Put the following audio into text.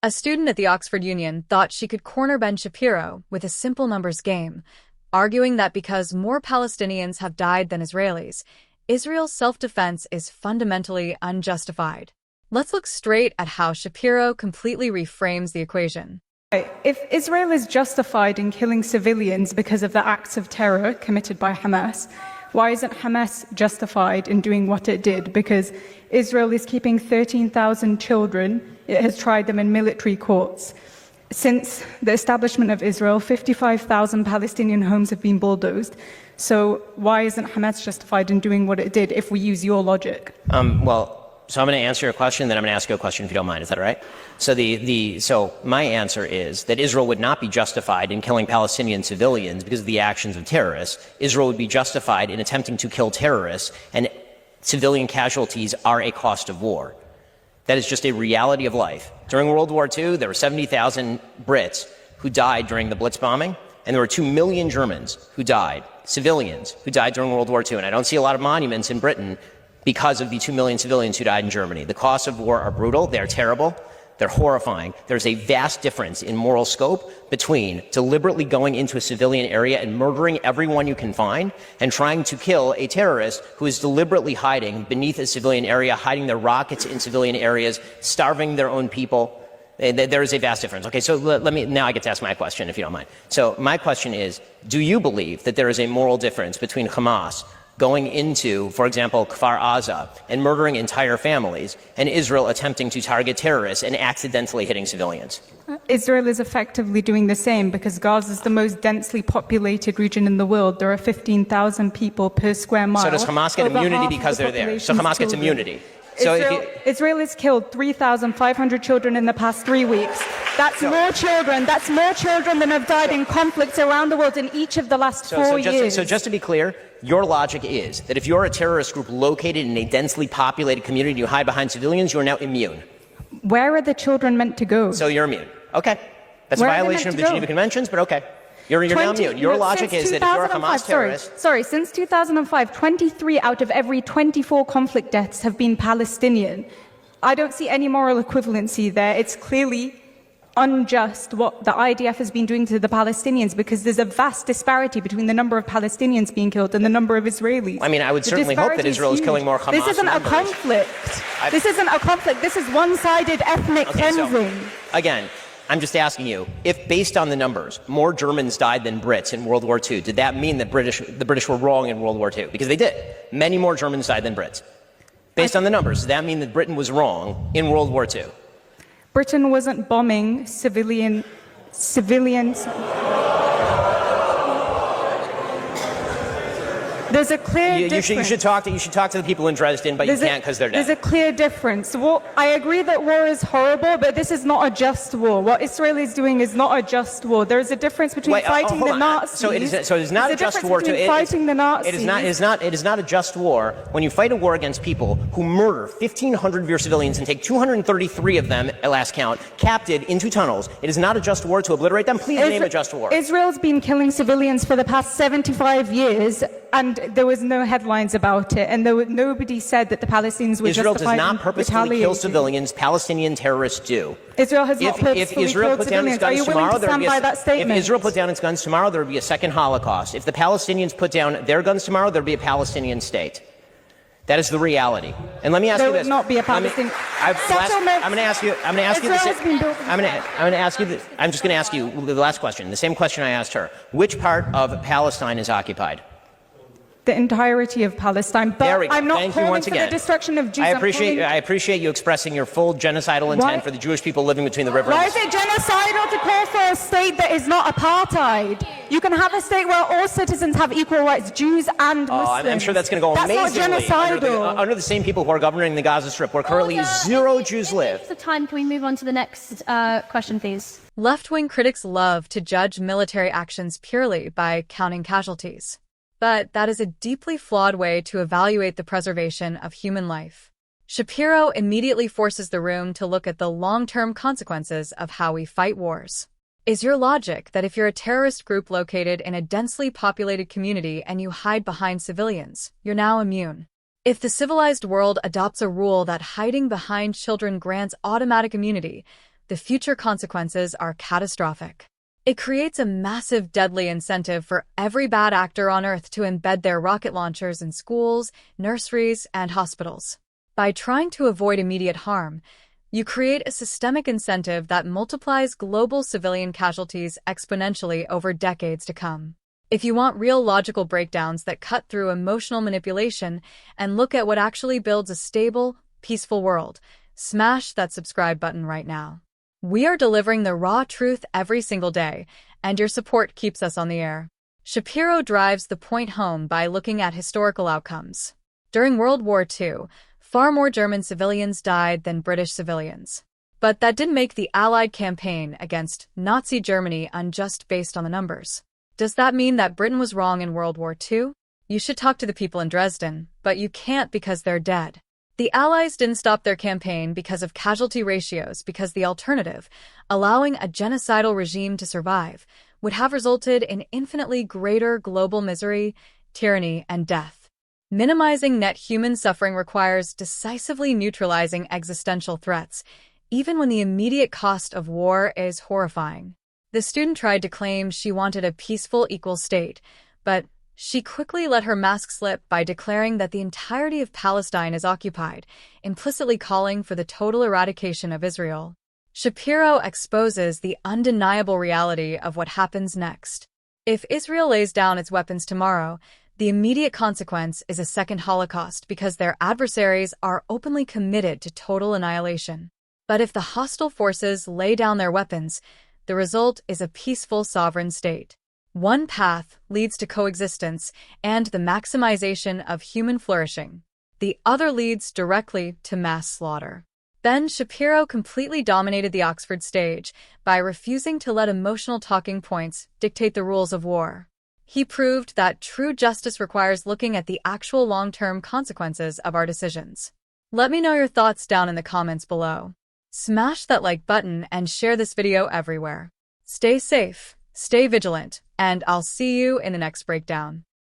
A student at the Oxford Union thought she could corner Ben Shapiro with a simple numbers game, arguing that because more Palestinians have died than Israelis, Israel's self-defense is fundamentally unjustified. Let's look straight at how Shapiro completely reframes the equation. If Israel is justified in killing civilians because of the acts of terror committed by Hamas, why isn't Hamas justified in doing what it did? Because Israel is keeping 13,000 children. It has tried them in military courts. Since the establishment of Israel, 55,000 Palestinian homes have been bulldozed. So why isn't Hamas justified in doing what it did if we use your logic? So I'm going to answer your question, then I'm going to ask you a question if you don't mind. Is that all right? So my answer is that Israel would not be justified in killing Palestinian civilians because of the actions of terrorists. Israel would be justified in attempting to kill terrorists, and civilian casualties are a cost of war. That is just a reality of life. During World War II, there were 70,000 Brits who died during the Blitz bombing, and there were 2 million Germans who died, civilians who died during World War II. And I don't see a lot of monuments in Britain because of the 2 million civilians who died in Germany. The costs of war are brutal, they're terrible, they're horrifying. There's a vast difference in moral scope between deliberately going into a civilian area and murdering everyone you can find and trying to kill a terrorist who is deliberately hiding beneath a civilian area, hiding their rockets in civilian areas, starving their own people. There is a vast difference. Okay, so now I get to ask my question, if you don't mind. So my question is, do you believe that there is a moral difference between Hamas going into, for example, Kfar Aza and murdering entire families, and Israel attempting to target terrorists and accidentally hitting civilians? Israel is effectively doing the same because Gaza is the most densely populated region in the world. There are 15,000 people per square mile. So does Hamas get immunity because they're there? So Hamas gets immunity. So Israel has killed 3,500 children in the past 3 weeks. That's more children. That's more children than have died in conflicts around the world in each of the last 4 years. So just to be clear, your logic is that if you're a terrorist group located in a densely populated community and you hide behind civilians, you're now immune. Where are the children meant to go? So you're immune. Okay. That's a violation of the Geneva Conventions, but okay. You're now immune. Your logic is that if you're a Hamas terrorist... Since 2005, 23 out of every 24 conflict deaths have been Palestinian. I don't see any moral equivalency there. It's clearly unjust what the IDF has been doing to the Palestinians because there's a vast disparity between the number of Palestinians being killed and the number of Israelis. I mean, I would certainly hope that Israel is killing more Hamas This isn't a conflict. This isn't a conflict. This is one-sided ethnic cleansing. So, again, I'm just asking you, if based on the numbers, more Germans died than Brits in World War II, did that mean that the British were wrong in World War II? Because they did. Many more Germans died than Brits. Based on the numbers, does that mean that Britain was wrong in World War II? Britain wasn't bombing civilians. There's a clear difference. You should talk to the people in Dresden, but you can't because they're dead. There's a clear difference. Well, I agree that war is horrible, but this is not a just war. What Israel is doing is not a just war. There is a difference between fighting the Nazis. So it is not a just war. Fighting the Nazis. It is not a just war when you fight a war against people who murder 1,500 of your civilians and take 233 of them, at last count, captive into tunnels. It is not a just war to obliterate them. Please name a just war. Israel's been killing civilians for the past 75 years, and there was no headlines about it, and nobody said that the Palestinians were Israel justified does not purposefully kill civilians. Palestinian terrorists do. Israel has not purposefully if Israel killed put down its civilians. guns tomorrow, there would be if Israel put down its guns tomorrow, there would be a second Holocaust. If the Palestinians put down their guns tomorrow, there would be a Palestinian state. That is the reality. And let me ask you this. There would not be a Palestinian settlement. I'm going to ask you. I'm going to ask you the last question. The same question I asked her. Which part of Palestine is occupied? The entirety of Palestine, but I'm not calling for the destruction of Jews. I appreciate you expressing your full genocidal intent for the Jewish people living between the rivers. Why is it genocidal to call for a state that is not apartheid? You can have a state where all citizens have equal rights, Jews and Muslims. I'm sure that's going to go amazingly not genocidal. Under the same people who are governing the Gaza Strip, where currently zero Jews live. The time. Can we move on to the next question, please? Left-wing critics love to judge military actions purely by counting casualties. But that is a deeply flawed way to evaluate the preservation of human life. Shapiro immediately forces the room to look at the long-term consequences of how we fight wars. Is your logic that if you're a terrorist group located in a densely populated community and you hide behind civilians, you're now immune? If the civilized world adopts a rule that hiding behind children grants automatic immunity, the future consequences are catastrophic. It creates a massive, deadly incentive for every bad actor on Earth to embed their rocket launchers in schools, nurseries, and hospitals. By trying to avoid immediate harm, you create a systemic incentive that multiplies global civilian casualties exponentially over decades to come. If you want real logical breakdowns that cut through emotional manipulation and look at what actually builds a stable, peaceful world, smash that subscribe button right now. We are delivering the raw truth every single day, and your support keeps us on the air. Shapiro drives the point home by looking at historical outcomes. During World War II, far more German civilians died than British civilians. But that didn't make the Allied campaign against Nazi Germany unjust based on the numbers. Does that mean that Britain was wrong in World War II? You should talk to the people in Dresden, but you can't because they're dead. The Allies didn't stop their campaign because of casualty ratios, because the alternative, allowing a genocidal regime to survive, would have resulted in infinitely greater global misery, tyranny, and death. Minimizing net human suffering requires decisively neutralizing existential threats, even when the immediate cost of war is horrifying. The student tried to claim she wanted a peaceful, equal state, but she quickly let her mask slip by declaring that the entirety of Palestine is occupied, implicitly calling for the total eradication of Israel. Shapiro exposes the undeniable reality of what happens next. If Israel lays down its weapons tomorrow, the immediate consequence is a second Holocaust because their adversaries are openly committed to total annihilation. But if the hostile forces lay down their weapons, the result is a peaceful sovereign state. One path leads to coexistence and the maximization of human flourishing. The other leads directly to mass slaughter. Ben Shapiro completely dominated the Oxford stage by refusing to let emotional talking points dictate the rules of war. He proved that true justice requires looking at the actual long-term consequences of our decisions. Let me know your thoughts down in the comments below. Smash that like button and share this video everywhere. Stay safe, stay vigilant, and I'll see you in the next breakdown.